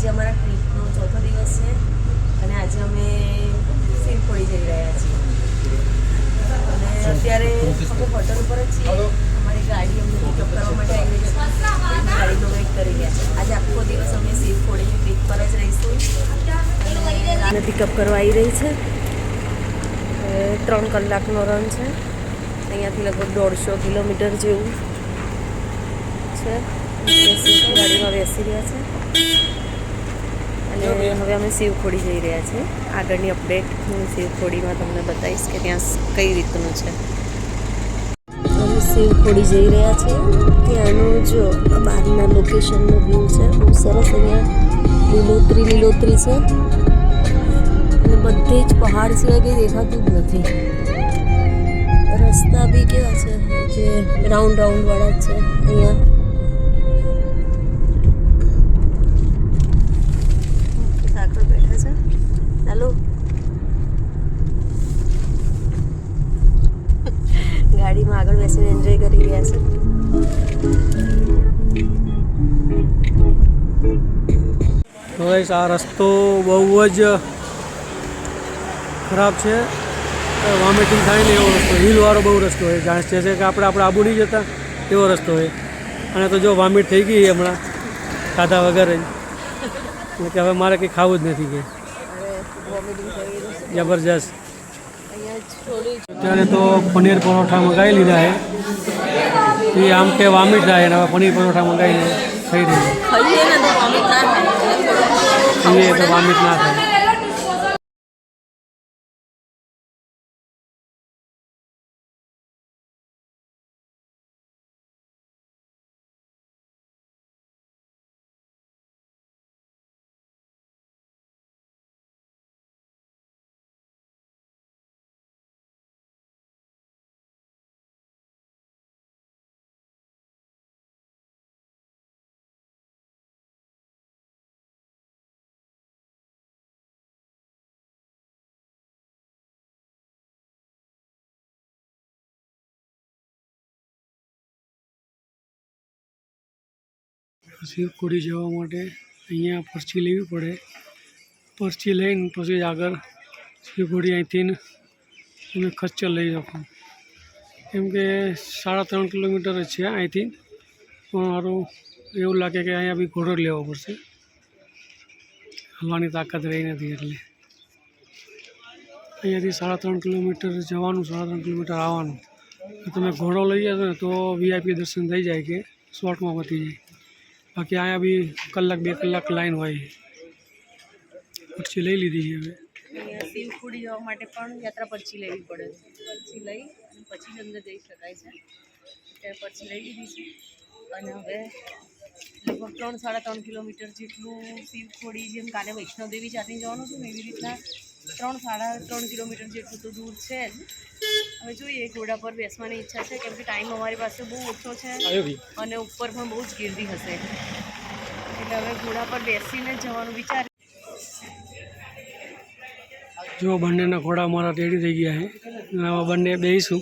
આજે અમારા ટ્રીપનો ચોથો દિવસ છે અને આજે અમે શિવખોડી જઈ રહ્યા છીએ અને અત્યારે અમે હોટલ ઉપર જ છીએ. અમારી ગાડી અમને પિકઅપ કરવા માટે આવી રહી છે. ગાડીનો વેઇટ કરી રહ્યા છે. આજે આખો દિવસ અમે શિવખોડીની ટ્રીપ પર જ રહીશું. અને પિકઅપ કરવા આવી રહી છે. 3 કલાકનો રન છે. અહીંયાથી લગભગ 150 કિલોમીટર જેવું છે. ગાડીમાં બેસી રહ્યા છે અને હવે અમે શિવખોડી જઈ રહ્યા છીએ. આગળની અપડેટ હું શિવખોડીમાં તમને બતાવીશ કે ત્યાં કઈ રીતનું છે. અમે શિવખોડી જઈ રહ્યા છીએ. ત્યાંનું જો બહારના લોકેશનનો વ્યૂ છે બહુ સરસ. અહીંયા લીલોતરી છે અને બધે જ પહાડ સિવાય કંઈ દેખાતું જ નથી. રસ્તા બી કેવા છે જે રાઉન્ડ વાળા જ છે. અહીંયા આગળ બેઠા છે. ચાલો ગાડીમાં આગળ બેસીને એન્જોય કરી રહ્યા છે. તો આ રસ્તો બહુ જ ખરાબ છે. વોમિટિંગ થાય ને એવો રસ્તો, હિલવાળો બહુ રસ્તો હોય. જાણે છે કે આપણે આબુ નહીં જતા એવો રસ્તો હોય. અને તો જો વોમિટ થઈ ગઈ હમણાં ખાધા વગર જ, એટલે કે હવે મારે કંઈ ખાવું જ નથી કે જબરજસ્ત. અત્યારે તો પનીર પરોઠા મંગાવી લીધા છે. એ આમ કે વોમિટ થાય અને હવે પનીર પરોઠા મંગાવીને થઈ રહ્યું તો વોમિટ ના થાય. શિવખોડી જવા માટે અહીંયા પરચી લેવી પડે. પરચી લઈને પછી આગળ શિવખોડી અહીંથી તમે ખચ્ચર લઈ શકો. કેમ કે 3.5 કિલોમીટર જ છે અહીંથી. પણ મારું એવું લાગે કે અહીંયા બી ઘોડો જ લેવો પડશે. હલવાની તાકાત રહી નથી એટલે અહીંયાથી 3.5 કિલોમીટર જવાનું, 3.5 કિલોમીટર આવવાનું. તમે ઘોડો લઈ જશો ને તો VIP દર્શન થઈ જાય કે શોર્ટમાં પતી જાય. બાકી અહીંયા બી 1-2 કલાક લાઈન હોય. પરચી લઈ લીધી છે. હવે શિવખોડી જવા માટે પણ યાત્રા પરચી લેવી પડે છે. પરચી લઈ અને પછી જ અંદર જઈ શકાય છે. ત્યારે પરચી લઈ લીધી છે અને હવે લગભગ 3-3.5 કિલોમીટર જેટલું શિવખોડી, જેમ કાલે વૈષ્ણોદેવી ચાલીને જવાનું હતું ને એવી રીતના 3-3.5 કિલોમીટર જેટલું તો દૂર છે જ. હવે જોઈએ, ઘોડા પર બેસવાની ઈચ્છા છે કેમ કે ટાઈમ અમારી પાસે બહુ ઓછો છે અને ઉપર પણ બહુ જ ગીર્દી હશે, એટલે હવે ઘોડા પર બેસીને જવાનું વિચાર. જો બંનેના ઘોડા મારા રેડી થઈ ગયા છે. હવે બંને બેસીશું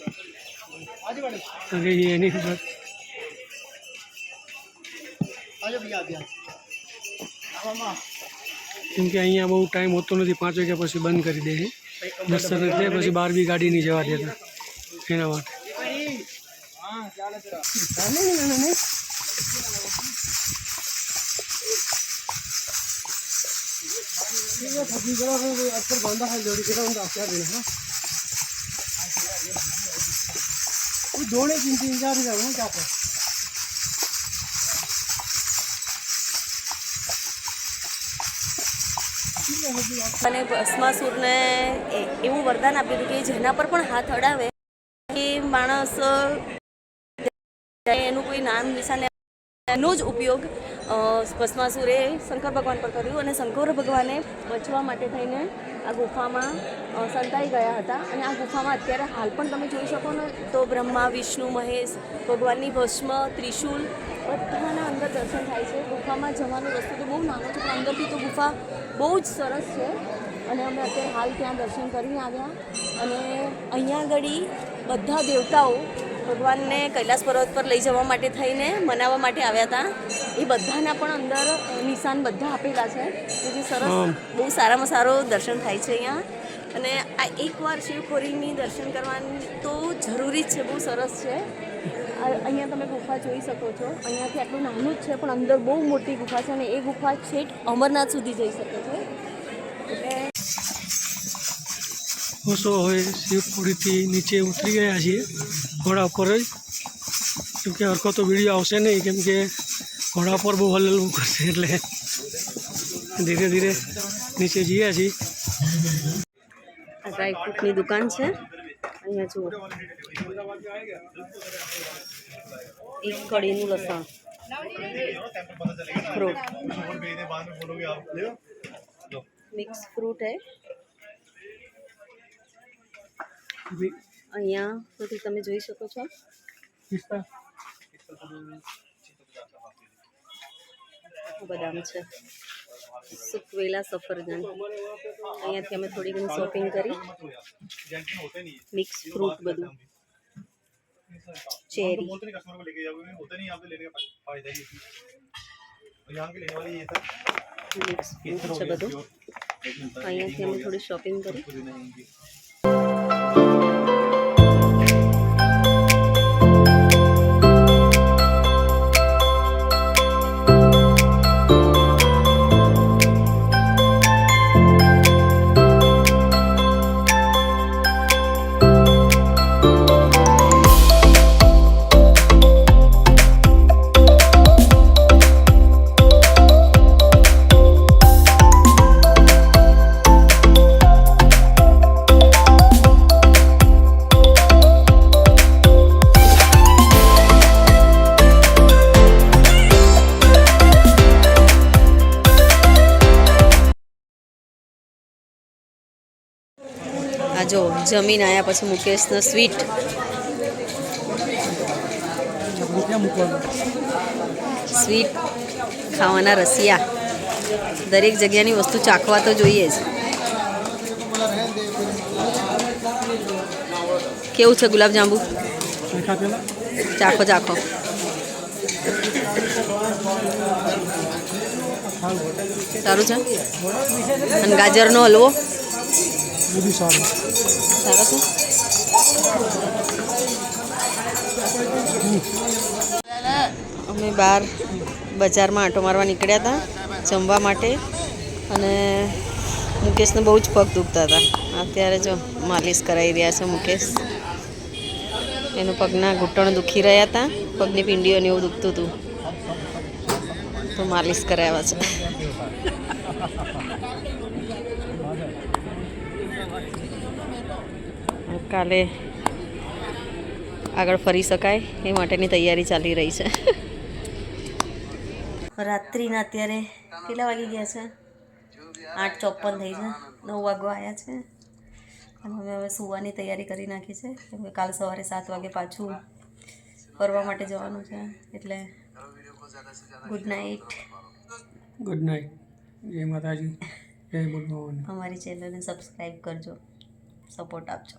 એની ઉપર. કેમ કે અહીંયા બહુ ટાઈમ હોતો નથી. 5 વાગ્યા પછી બંધ કરી દે છે દર્શન, એટલે પછી બહાર બી ગાડી નહીં જવા દેતા એના માટે. અને ભસ્માસુરને એવું વરદાન આપ્યું હતું કે જેના પર પણ હાથ અડાવે એ માણસ એનું કોઈ નામ નિશાન એનો જ ઉપયોગ ભસ્માસુરે શંકર ભગવાન પર કર્યું અને શંકર ભગવાને બચવા માટે થઈને આ ગુફામાં સંતાઈ ગયા હતા. અને આ ગુફામાં અત્યારે હાલ પણ તમે જોઈ શકો ને તો બ્રહ્મા, વિષ્ણુ, મહેશ, ભગવાનની ભસ્મ, ત્રિશૂલ બધાના અંદર દર્શન થાય છે. ગુફામાં જવાનો રસ્તો તો બહુ નાનો છે પણ અંદરથી તો ગુફા બહુ જ સરસ છે અને અમે અત્યારે હાલ ત્યાં દર્શન કરીને આવ્યા. અને અહીંયા આગળ બધા દેવતાઓ ભગવાનને કૈલાસ પર્વત પર લઈ જવા માટે થઈને મનાવવા માટે આવ્યા હતા એ બધાના પણ અંદર નિશાન બધા આપેલા છે કે જે સરસ બહુ સારામાં સારો દર્શન થાય છે અહીંયા. અને આ એકવાર શિવખોરીની દર્શન કરવાની તો જરૂરી જ છે, બહુ સરસ છે. અહીંયા તમે ગુફા જોઈ શકો છો. અહીંયાથી આટલું નાનું જ છે પણ અંદર બહુ મોટી ગુફા છે અને એ ગુફા છેક અમરનાથ સુધી જઈ શકે છે. એટલે હવે શિવખોડીથી નીચે ઉતરી ગયા છીએ ઘોડા ઉપર જ, કેમકે હરકો તો વિડીયો આવશે નહીં, કેમકે ઘોડા પર બહુ હલવું કરશે, એટલે ધીરે ધીરે નીચે જઈએ છીએ. ડ્રાયફ્રૂટની દુકાન છે. અહીંયા જુઓ, એક કઢીનું લસણ, ફ્રૂટ, મિક્સ ફ્રૂટ હે. અહીંયા સુધી તમે જોઈ શકો છો બદામ છે, સુકવેલા સફરજન. અહીંયાથી અમે થોડી ઘણી શોપિંગ કરી. મિક્સ ફ્રૂટ બધું, ચેરી, મિક્સ ફ્રૂટ છે બધું. અહીંયાથી અમે થોડી શોપિંગ કરી. આ જો જમીન આવ્યા પછી મુકેશનો સ્વીટ, સ્વીટ ખાવાના રસિયા. દરેક જગ્યાની વસ્તુ ચાખવા તો જોઈએ જ. કેવું છે ગુલાબજાંબુ? ચાખો ચાખો. સારું છે. અને ગાજરનો હલવો સારો છે. અમે બહાર બજારમાં આંટો મારવા નીકળ્યા હતા જમવા માટે, અને મુકેશને બહુ જ પગ દુખતા હતા. અત્યારે જો માલિશ કરાવી રહ્યા છે મુકેશ. એનો પગના ઘૂંટણ દુખી રહ્યા હતા, પગની પિંડીઓને એવું દુખતું હતું, તો માલિશ કરાવ્યા છે. કાલે આગળ ફરી શકાય એ માટેની તૈયારી ચાલી રહી છે. રાત્રિના અત્યારે કેટલા વાગી ગયા છે? 8:54 થઈ છે. 9 વાગવા આવ્યા છે અને હવે સુવાની તૈયારી કરી નાખી છે, કેમ કે કાલ સવારે 7 વાગે પાછું ફરવા માટે જવાનું છે. એટલે ગુડ નાઇટ. Good night. જય માતાજી, જય ભગવાન. અમારી ચેનલને સબસ્ક્રાઈબ કરજો, સપોર્ટ આપજો.